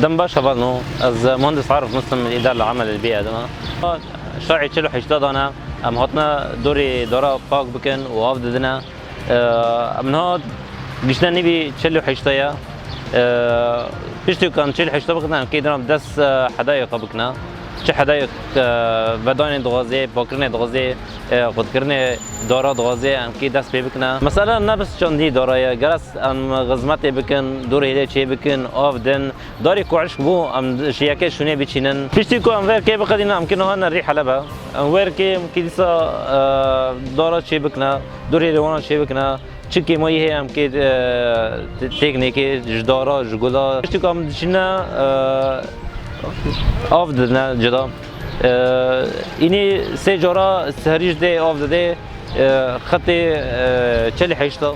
دم باش هبالنو از مهندس عارف مسلم الإدارة العامة للبيئة دما شرعي تشلو حشتا دانا ام هاتنا دورا باك بكن وافد دنا من هاد قشنا نبي تشلو حشتايا بيشتو كان تشيل حشتا بكنا كي درام دس حدايق بكنا چه حدايق بدان دغازي باكرنه دغازي خودكرنه دورا دغازي ام كي دست بكنا مثلا نفس چندی دورا گرس ام غزمت بكن دور هيله چه بكن افدن داري كوعش بو ام شياكه شونه بچينن بيشتي ام ور كي بقدينا يمكن هون الريح لبا ام ور كي ديسا دورا چه بكنا دور هيله وانا چه بكنا چکی مایی هم که تکنیکی جدارا جگولا بيشتي ام دشنا آف دادن جدا اینی سه جورا سهریش ده آف داده خط چلی حیشتا